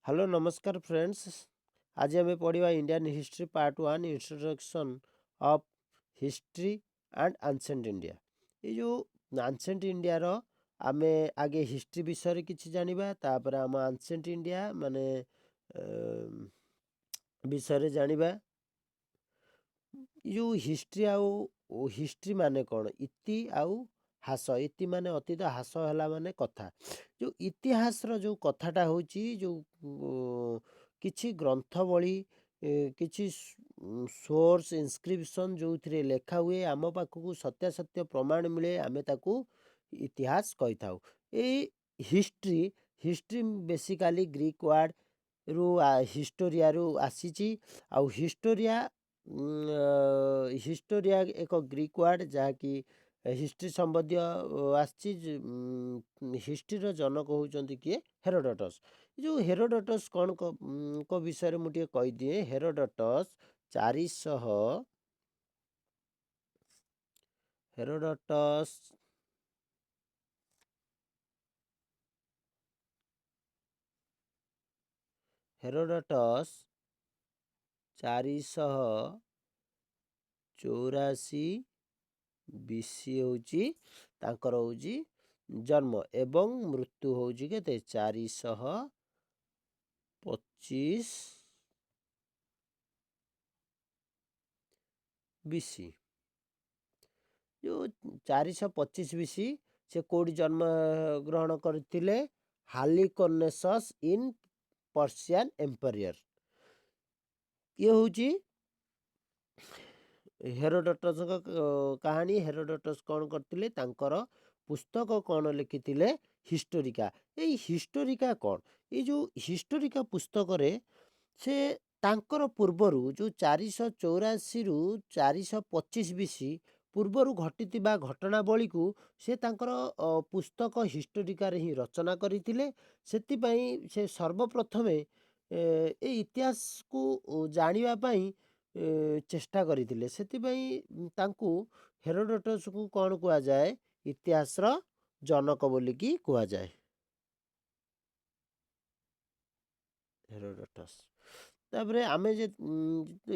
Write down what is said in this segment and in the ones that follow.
Hello नमस्कार friends. आज आम पढ़ा Indian history part 1 introduction of history and ancient India. ये जो एंसेंट इंडिया रो आमे आगे हिस्ट्री विषय किसी जानिबा तापर आम एंसेंट इंडिया माने विषय जानिबा। जो हिस्ट्री आउ हिस्ट्री माने कौन इति आउ हास इति माने अतीत हास है माने कथा जो इतिहास रो जो कथाटा होची जो किछि ग्रंथवली किछि सोर्स इनस्क्रिप्शन जो थे लेखा हुए आम पाखक सत्यासत्य प्रमाण मिले आमे ताकू इतिहास कही था। History history basically Greek word रु हिस्टोरिया रु आसीची आउ हिस्टोरिया हिस्टोरिया एक ग्रीक वर्ड जहाँकि हिस्ट्री संबंधी आसी। हिस्ट्री जनक होउचंती किए हेरोडोटस। जो हेरोडोटस कौन को विषय मुझे कहीदिए। हेरोडोटस 400 हेरोडोटस हेरोडोटस 484 बीसी होची तांकर होची जन्म एवं मृत्यु होची केते 425 बीसी। जो 425 बीसी से कोडी जन्म ग्रहण करथिले हालिकर्नेसस इन पर्शियन एम्पायर। ये होची हेरोडोटस कहानी। हेरोडोटस कौन करथिले तांकर पुस्तक कौन लिखिथिले हिस्टोरिका। ए हिस्टोरिका कौन ये जो हिस्टोरिका पुस्तक रे से तांकर पूर्वरु जो 484 रु 425 बीसी पूर्वरु घटिथिबा घटनावली को से तांकर पुस्तक हिस्टोरिका रे ही रचना करिथिले। सेति पई से सर्वप्रथमे ए इतिहास को जानिबा पई चेष्टा करिथिले। सेति पई तांकू हेरोडोटस को कौन कुआ जाए इतिहास रो जनक बोली की कुआ जाए हेरोडोटस। तापरे आमे जे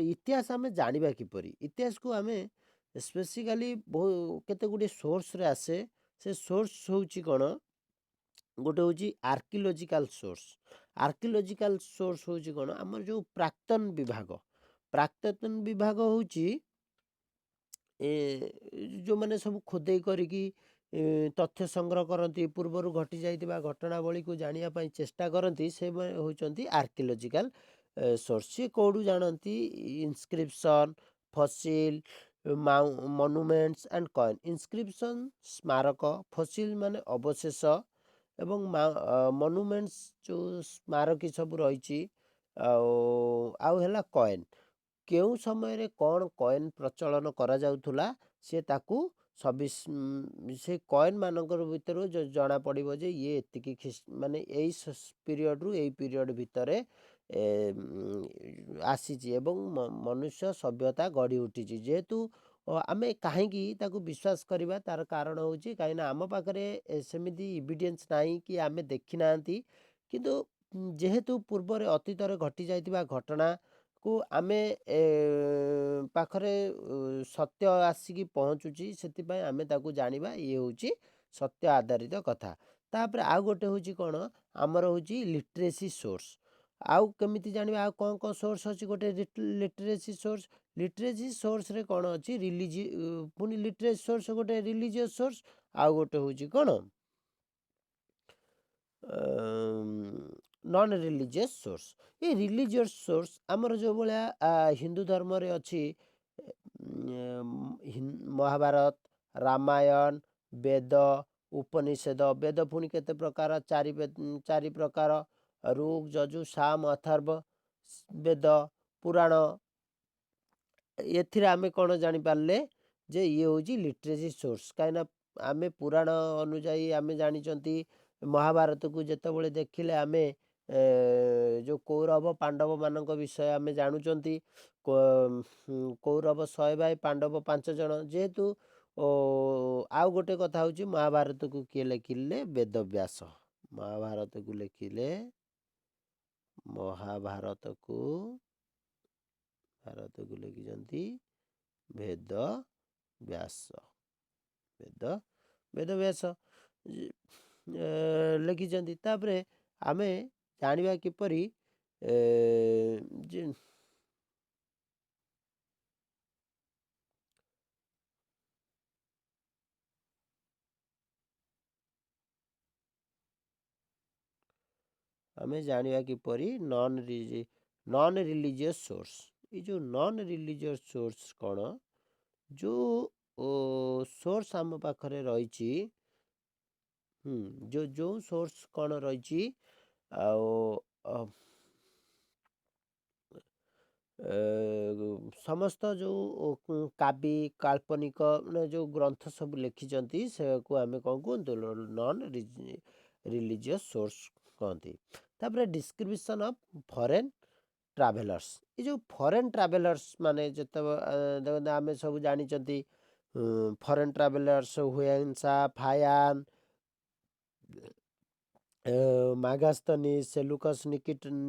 इतिहास आमे जानिबा किपरि इतिहास को आमे स्पेसिकली बहु केते गुडी सोर्स रे आसे। से सोर्स होउची कोन गोटे होची आर्कियोलॉजिकल सोर्स। आर्कियोलॉजिकल सोर्स होउची कोन हमर जो प्राक्तन विभाग होउची जो माने सब खोदेई करिकी तथ्य संग्रह करती पूर्वर घटी जाइतिबा घटनावली को जानिया पई चेष्टा करती से होचंती आर्कियोलॉजिकल सोर्स। से कोडू जानती इनस्क्रिप्शन फसिल मॉन्यूमेंट्स एंड कॉइन। इनस्क्रिप्शन स्मारक फसिल माने अवशेष एवं मॉन्यूमेंट्स जो स्मारकी सब रही आउ हेला कॉइन केउ समय रे कौन कॉइन प्रचलन करा जाउथुला से ताकू सबिस से कॉइन मानकर भितर जो जना पड़िबो जे ये एतिकी माने एई पीरियड रु एई पीरियड भितरे आसीची एवं मनुष्य सभ्यता गढ़ी उठीची। जेहेतु आमे काहेकी ताकू विश्वास करिबा तार कारण होची काइना आम पाखरे सेमिति एविडेंस नाही कि आमे देखि नांती किंतु जेहेतु पूर्व अतीत घटी जाइतिबा घटना को आमे पाखरे सत्य आसिकी पहुँचुची सेतिपई आमे ताकू जानिबा ये होची सत्य आधारित कथा। तापर आउ गोटे होची कोन आमर होची लिटरेसी सोर्स। आउ केमिति जानिबा आउ कोन कोन सोर्स अछि गोटे लिटरेसी सोर्स। लिटरेसी सोर्स रे कोन अछि पुनी लिटरेसी सोर्स गोटे रिलीजियस सोर्स आउ गोटे होची कोन नॉन रिलीजियस सोर्स। ये रिलीजियस सोर्स आमर जो भलिया हिंदू धर्म रे अछि महाभारत रामायण वेद उपनिषद। वेद पुणी केते प्रकार चारि प्रकार ऋग यजु साम अथर्व वेद पुराण। एथिरे आमे कोन जानि पारले जे ये होजी लिटरेसी सोर्स काइना आमे पुराण अनुଯାयी आमे जानिचंती महाभारत को जेते बळे देखिले आमे जो कौरव पांडव मानक विषय आमे जानुचंती कौरव 100 भाई पांडव 5 जन। जेहेतु आउ गोटे कथा होची महाभारत को किए लिखिले वेद व्यास। महाभारत को लिखिले ମହାଭାରତକୁ ଲେଖିଛନ୍ତି ବେଦ ବ୍ୟାସ। ବେଦବ୍ୟାସ ଲେଖିଛନ୍ତି। ତାପରେ ଆମେ ଜାଣିବା କିପରି ଯେ ଆମେ ଜାଣିବା କିପରି ନନ୍ ରିଲିଜିୟସ୍ ସୋର୍ସ। ଏଇ ଯେଉଁ ନନ୍ ରିଲିଜିୟସ୍ ସୋର୍ସ କ'ଣ, ଯେଉଁ ସୋର୍ସ ଆମ ପାଖରେ ରହିଛି, ଯେଉଁ ସୋର୍ସ କ'ଣ ରହିଛି, ଆଉ ସମସ୍ତ ଯେଉଁ କାବି କାଳ୍ପନିକ ଯେଉଁ ଗ୍ରନ୍ଥ ସବୁ ଲେଖିଛନ୍ତି ସେକୁ ଆମେ କ'ଣ କୁହନ୍ତୁ, ନନ୍ ରିଲିଜିୟସ୍ ସୋର୍ସ କହନ୍ତି। ତାପରେ ଡିସ୍କ୍ରିପସନ୍ ଅଫ୍ ଫରେନ୍ ଟ୍ରାଭେଲର୍ସ। ଏ ଯେଉଁ ଫରେନ୍ ଟ୍ରାଭେଲର୍ସ ମାନେ ଯେତେବେଳେ ଆମେ ସବୁ ଜାଣିଛନ୍ତି ଫରେନ୍ ଟ୍ରାଭେଲର୍ସ ହୁଏନ୍ସା, ଫାୟାନ୍, ମାଗାସ୍ତନିସ୍, ସେଲୁକସ୍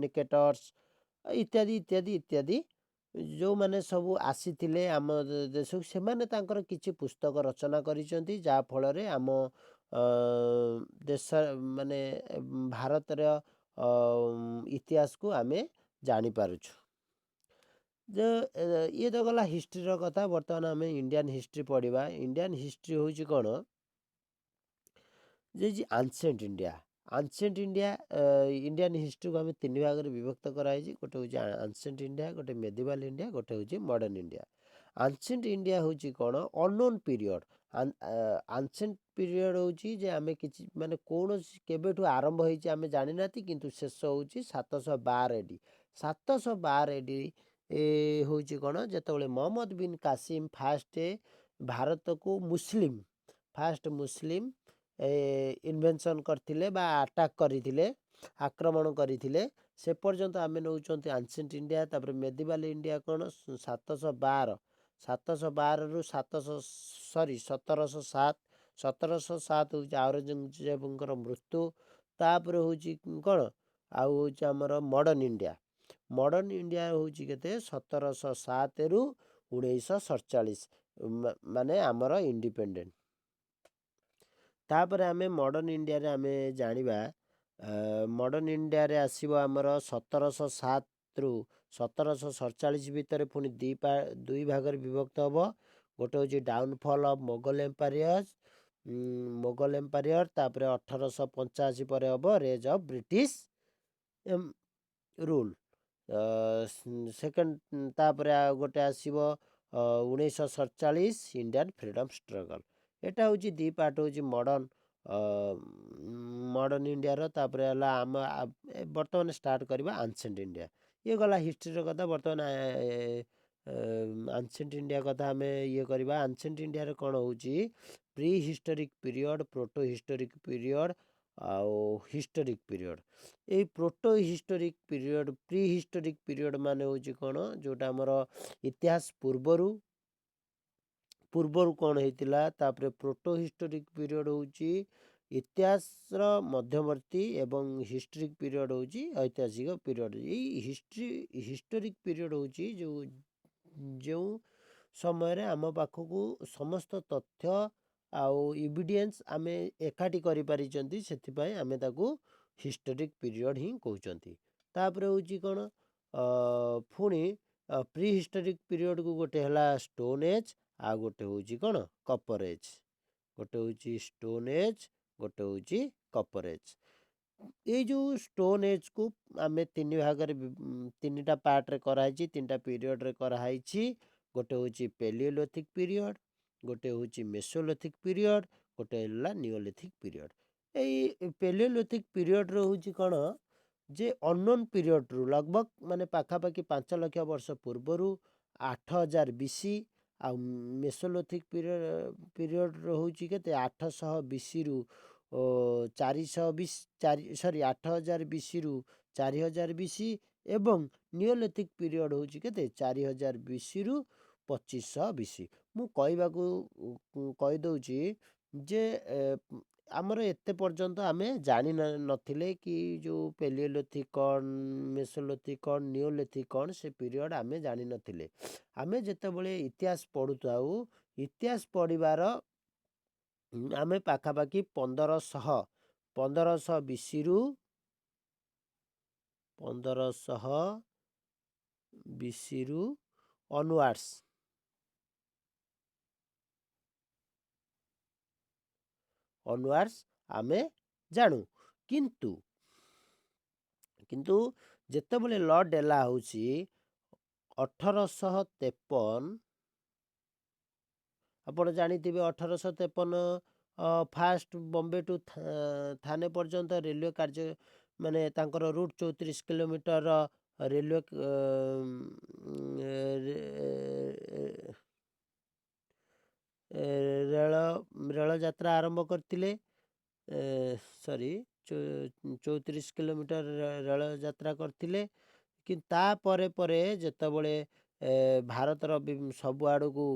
ନିକେଟର୍ସ ଇତ୍ୟାଦି ଇତ୍ୟାଦି ଇତ୍ୟାଦି ଯେଉଁମାନେ ସବୁ ଆସିଥିଲେ ଆମ ଦେଶକୁ, ସେମାନେ ତାଙ୍କର କିଛି ପୁସ୍ତକ ରଚନା କରିଛନ୍ତି, ଯାହାଫଳରେ ଆମ ଦେଶ ମାନେ ଭାରତର ଇତିହାସକୁ ଆମେ ଜାଣିପାରୁଛୁ। ଯେ ଇଏ ତ ଗଲା ହିଷ୍ଟ୍ରିର କଥା। ବର୍ତ୍ତମାନ ଆମେ ଇଣ୍ଡିଆନ୍ ହିଷ୍ଟ୍ରି ପଢ଼ିବା। ଇଣ୍ଡିଆନ୍ ହିଷ୍ଟ୍ରି ହେଉଛି କ'ଣ, ଯେ ancient India. Ancient India, Indian ହିଷ୍ଟ୍ରିକୁ ଆମେ ତିନି ଭାଗରେ ବିଭକ୍ତ କରାଯାଇଛି। ଗୋଟେ ହେଉଛି ଆନ୍ସିଏଣ୍ଟ ଇଣ୍ଡିଆ, ଗୋଟେ ମେଡିଭାଲ୍ ଇଣ୍ଡିଆ, ଗୋଟେ ହେଉଛି ମଡ଼ର୍ଣ୍ଣ ଇଣ୍ଡିଆ। ଆନ୍ସିଏଣ୍ଟ ଇଣ୍ଡିଆ ହେଉଛି କ'ଣ, ଅନନୋନ୍ ପିରିୟଡ଼। ଆନ୍ସିଏଣ୍ଟ ପିରିୟଡ଼ ହେଉଛି ଯେ ଆମେ କିଛି ମାନେ କୌଣସି କେବେଠୁ ଆରମ୍ଭ ହେଇଛି ଆମେ ଜାଣିନାହାନ୍ତି, କିନ୍ତୁ ଶେଷ ହେଉଛି 712 AD। 712 AD ହେଉଛି କ'ଣ, ଯେତେବେଳେ ମହମ୍ମଦ ବିନ୍ କାସିମ୍ ଭାରତକୁ ଫାଷ୍ଟ ମୁସଲିମ୍ ଇନଭେନ୍ସନ୍ କରିଥିଲେ ବା ଆଟାକ୍ କରିଥିଲେ, ଆକ୍ରମଣ କରିଥିଲେ। ସେ ପର୍ଯ୍ୟନ୍ତ ଆମେ ନେଉଛନ୍ତି ଆନ୍ସିଏଣ୍ଟ ଇଣ୍ଡିଆ। ତାପରେ ମେଡିଭାଲ୍ ଇଣ୍ଡିଆ କ'ଣ, 712ରୁ 1707। 1707 ହେଉଛି ଆଉରଙ୍ଗଜେବଙ୍କର ମୃତ୍ୟୁ। ତାପରେ ହେଉଛି କ'ଣ, ଆଉ ହେଉଛି ଆମର ମଡ଼ର୍ଣ୍ଣ ଇଣ୍ଡିଆ। ମଡ଼ର୍ଣ୍ଣ ଇଣ୍ଡିଆ ହେଉଛି କେତେ, 1707ରୁ 1947, ମାନେ ଆମର ଇଣ୍ଡିପେଣ୍ଡେଣ୍ଟ। ତାପରେ ଆମେ ମଡ଼ର୍ଣ୍ଣ ଇଣ୍ଡିଆରେ ଆମେ ଜାଣିବା, ମଡ଼ର୍ଣ୍ଣ ଇଣ୍ଡିଆରେ ଆସିବ ଆମର 1707ରୁ 1747 ଭିତରେ ପୁଣି ଦୁଇ ଭାଗରେ ବିଭକ୍ତ ହେବ। ଗୋଟେ ହେଉଛି ଡାଉନଫଲ୍ ଅଫ୍ ମୋଗଲ ଏମ୍ପାୟାର। ତାପରେ 1885 ପରେ ହେବ raise of British rule. Second, ତାପରେ ଆଉ ଗୋଟେ ଆସିବ 1947 ଇଣ୍ଡିଆନ୍ ଫ୍ରିଡ଼ମ୍ ଷ୍ଟ୍ରଗଲ୍। ଏଇଟା ହେଉଛି ଦୁଇ ପାର୍ଟ ହେଉଛି ମଡ଼ର୍ଣ୍ଣ ଇଣ୍ଡିଆର। ତାପରେ ହେଲା ଆମ ବର୍ତ୍ତମାନ ଷ୍ଟାର୍ଟ କରିବା ଆନ୍ସିଏଣ୍ଟ ଇଣ୍ଡିଆ। ଇଏ ଗଲା ହିଷ୍ଟ୍ରିର କଥା। ବର୍ତ୍ତମାନ ଆନ୍ସିଏଣ୍ଟ ଇଣ୍ଡିଆ କଥା ଆମେ ଇଏ କରିବା। ଆନ୍ସିଏଣ୍ଟ ଇଣ୍ଡିଆରେ କ'ଣ ହେଉଛି, pre historic period, proto historic period ଆଉ ହିଷ୍ଟୋରିକ୍ ପିରିୟଡ଼। ଏଇ proto historic period, pre historic period ମାନେ ହେଉଛି କ'ଣ, ଯେଉଁଟା ଆମର ଇତିହାସ ପୂର୍ବରୁ କ'ଣ ହେଇଥିଲା। ତାପରେ ପ୍ରୋଟୋ ହିଷ୍ଟୋରିକ୍ ପିରିୟଡ଼ ହେଉଛି ଇତିହାସର ମଧ୍ୟବର୍ତ୍ତୀ ଏବଂ ହିଷ୍ଟୋରିକ୍ ପିରିୟଡ଼ ହେଉଛି ଐତିହାସିକ ପିରିୟଡ଼। ଏଇ ହିଷ୍ଟୋରିକ୍ ପିରିୟଡ଼ ହେଉଛି ଯେଉଁ ସମୟରେ ଆମ ପାଖକୁ ସମସ୍ତ ତଥ୍ୟ ଆଉ ଇଭିଡେନ୍ସ ଆମେ ଏକାଠି କରିପାରିଛନ୍ତି, ସେଥିପାଇଁ ଆମେ ତାକୁ ହିଷ୍ଟୋରିକ୍ ପିରିୟଡ଼ ହିଁ କହୁଛନ୍ତି। ତାପରେ ହେଉଛି କ'ଣ, ପୁଣି ପ୍ରି ହିଷ୍ଟୋରିକ୍ ପିରିୟଡ଼କୁ ଗୋଟେ ହେଲା ଷ୍ଟୋନ୍ ଏଜ୍, ଆଉ ଗୋଟେ ହେଉଛି କ'ଣ, କପର ଏଜ୍। ଗୋଟେ ହେଉଛି ଷ୍ଟୋନ୍ ଏଜ୍, ଗୋଟେ ହେଉଛି କପର ଏଜ୍। ଏଇ ଯେଉଁ ଷ୍ଟୋନ୍ ଏଜ୍କୁ ଆମେ ତିନିଟା ପାର୍ଟରେ କରାହେଇଛି, ତିନିଟା ପିରିୟଡ଼ରେ କରାହେଇଛି। ଗୋଟେ ହେଉଛି ପେଲିଓଲିଥିକ୍ ପିରିୟଡ଼, ଗୋଟେ ହେଉଛି ମେସୋଲିଥିକ୍ ପିରିୟଡ଼, ଗୋଟେ ହେଲା ନିଓଲିଥିକ୍ ପିରିୟଡ଼। ଏଇ ପେଲିଓଲିଥିକ୍ ପିରିୟଡ଼ରେ ହେଉଛି କ'ଣ, ଯେ ଅନନୋନ୍ ପିରିୟଡ଼ରୁ लगभग ମାନେ ପାଖାପାଖି 5 ଲକ୍ଷ ବର୍ଷ ପୂର୍ବରୁ 8000 BC, ଆଉ ମେସୋଲିଥିକ୍ ପିରିୟଡ଼ ହେଉଛି କେତେ, 800 BCରୁ 8000 BCରୁ 4000 BC, ଏବଂ ନିଓଲିଥିକ୍ ପିରିୟଡ଼ ହେଉଛି କେତେ, 4000 BCରୁ 2500 BC। ମୁଁ କହିଦେଉଛି ଯେ ଆମର ଏତେ ପର୍ଯ୍ୟନ୍ତ ଆମେ ଜାଣି ନଥିଲେ କି ଯେଉଁ ପେଲିଓଲିଥିକ୍ କ'ଣ, ମେସୋଲିଥିକ୍ କ'ଣ, ନିଓଲିଥିକ୍ କ'ଣ, ସେ ପିରିୟଡ଼ ଆମେ ଜାଣିନଥିଲେ। ଆମେ ଯେତେବେଳେ ଇତିହାସ ପଢ଼ୁଥାଉ, ଇତିହାସ ପଢ଼ିବାର ଆମେ ପାଖାପାଖି 1500 ବିସିରୁ 1500 ବିସିରୁ ଅନୱାର୍ଡ଼ସ୍ ଆମେ ଜାଣୁ। କିନ୍ତୁ ଯେତେବେଳେ ଲର୍ଡ଼ ଡେଲା ହେଉଛି 1853, ଆପଣ ଜାଣିଥିବେ 1853 ଫାଷ୍ଟ ବମ୍ବେ ଟୁ ଥାନେ ପର୍ଯ୍ୟନ୍ତ ରେଲୱେ କାର୍ଯ୍ୟ, ମାନେ ତାଙ୍କର ରୁଟ୍ 34 କିଲୋମିଟର ରେଲୱେ ରେଳ ଯାତ୍ରା ଆରମ୍ଭ କରିଥିଲେ। 34 କିଲୋମିଟର ରେଳ ଯାତ୍ରା କରିଥିଲେ। କିନ୍ତୁ ତାପରେ ପରେ ଯେତେବେଳେ ଭାରତର ସବୁଆଡ଼କୁ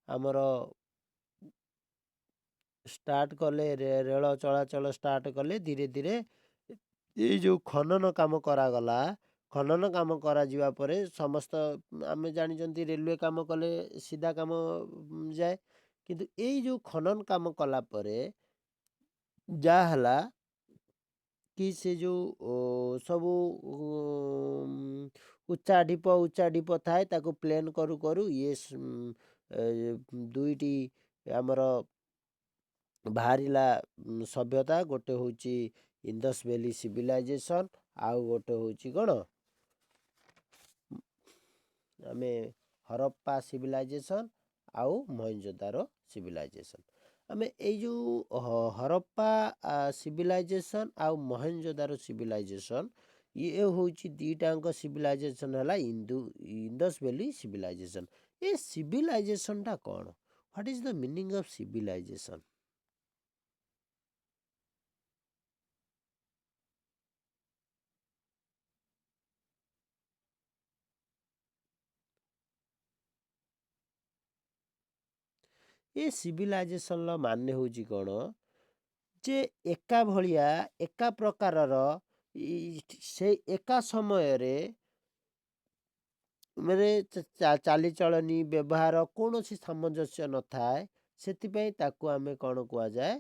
ଆମର ଷ୍ଟାର୍ଟ କଲେ, ରେଳ ଚଳାଚଳ ଷ୍ଟାର୍ଟ କଲେ, ଧୀରେ ଧୀରେ ଏଇ ଯେଉଁ ଖନନ କାମ କରାଗଲା, ଖନନ କାମ କରାଯିବା ପରେ ସମସ୍ତ ଆମେ ଜାଣିଛନ୍ତି ରେଲୱେ କାମ କଲେ ସିଧା କାମ ଯାଏ। କିନ୍ତୁ ଏଇ ଯେଉଁ ଖନନ କାମ କଲା ପରେ ଯାହା ହେଲା କି ସେ ଯେଉଁ ସବୁ ଉଚ୍ଚା ଢିପ ଥାଏ, ତାକୁ ପ୍ଲେନ୍ କରୁ କରୁ ଇଏ ଦୁଇଟି ଆମର ବାହାରିଲା ସଭ୍ୟତା। ଗୋଟେ ହେଉଛି ଇଣ୍ଡସ୍ ଭ୍ୟାଲି ସିଭିଲାଇଜେସନ୍, ଆଉ ଗୋଟେ ହେଉଛି କ'ଣ, ଆମେ ହରପ୍ପା ସିଭିଲାଇଜେସନ୍ ଆଉ ମହେଞ୍ଜୋଦାରୋ ସିଭିଲାଇଜେସନ୍। ଆମେ ଏଇ ଯେଉଁ ହରପ୍ପା ସିଭିଲାଇଜେସନ୍ ଆଉ ମହେଞ୍ଜୋଦାରୋ ସିଭିଲାଇଜେସନ୍, ଇଏ ହେଉଛି ଦୁଇଟାଙ୍କ ସିଭିଲାଇଜେସନ୍ ହେଲା ଇଣ୍ଡସ୍ ଭ୍ୟାଲି ସିଭିଲାଇଜେସନ୍। ଏ ସିଭିଲାଇଜେସନ୍ଟା କ'ଣ? What is the meaning of civilisation? ଏ ସିଭିଲାଇଜେସନ୍ର ମାନେ ହେଉଛି କ'ଣ, ଯେ ଏକା ଭଳିଆ ଏକା ପ୍ରକାରର ସେ ଏକା ସମୟରେ ମାନେ ଚାଲିଚଳନି, ବ୍ୟବହାର କୌଣସି ସାମଞ୍ଜସ୍ୟ ନଥାଏ। ସେଥିପାଇଁ ତାକୁ ଆମେ କ'ଣ କୁହାଯାଏ,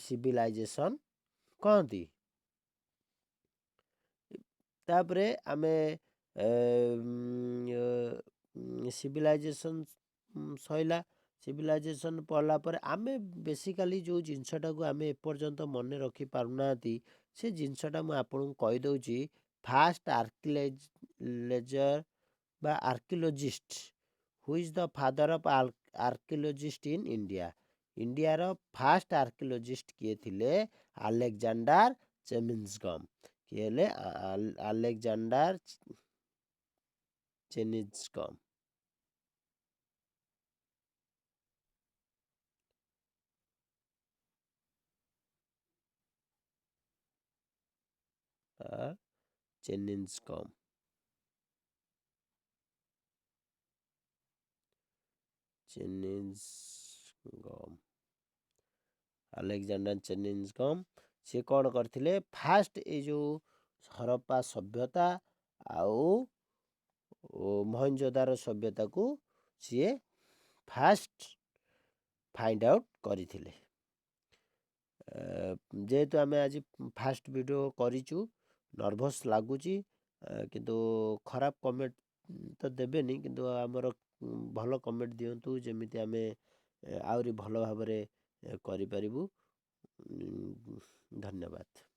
ସିଭିଲାଇଜେସନ୍ କହନ୍ତି। ତାପରେ ଆମେ ସିଭିଲାଇଜେସନ୍ ସରିଲା। ସିଭିଲାଇଜେସନ୍ ପଢ଼ିଲା ପରେ ଆମେ ବେସିକାଲି ଯେଉଁ ଜିନିଷଟାକୁ ଆମେ ଏପର୍ଯ୍ୟନ୍ତ ମନେ ରଖିପାରୁନାହାନ୍ତି, ସେ ଜିନିଷଟା ମୁଁ ଆପଣଙ୍କୁ କହିଦେଉଛି। ଫାଷ୍ଟ ଆର୍କିଓଲଜର ବା archaeologist, who is the father of archaeologist in India? ଇଣ୍ଡିଆର ଫାଷ୍ଟ ଆର୍କିଓଲୋଜିଷ୍ଟ କିଏ ଥିଲେ? ଆଲେକଜାଣ୍ଡାର ଚେମିନ୍ସକମ୍। କିଏ ହେଲେ? ଆଲେକଜାଣ୍ଡାର ଚେମିନ୍ସକମ୍। ଚେମିନ୍ସକମ୍। ଆଲେକଜାଣ୍ଡାର ଚେମିନ୍ସକମ୍। ସିଏ କ'ଣ କରିଥିଲେ? ଫାଷ୍ଟ ଏଇ ଯେଉଁ ହରପ୍ପା ସଭ୍ୟତା ଆଉ ମହେଞ୍ଜୋଦାରୋ ସଭ୍ୟତାକୁ ସିଏ ଫାଷ୍ଟ ଫାଇଣ୍ଡ ଆଉଟ୍ କରିଥିଲେ। ଯେହେତୁ ଆମେ ଆଜି ଫାଷ୍ଟ ଭିଡ଼ିଓ କରିଛୁ, ନର୍ଭସ୍ ଲାଗୁଛି, କିନ୍ତୁ ଖରାପ କମେଣ୍ଟ ତ ଦେବେନି, କିନ୍ତୁ ଆମର ଭଲ କମେଣ୍ଟ ଦିଅନ୍ତୁ, ଯେମିତି ଆମେ ଆହୁରି ଭଲ ଭାବରେ କରିପାରିବୁ। ଧନ୍ୟବାଦ।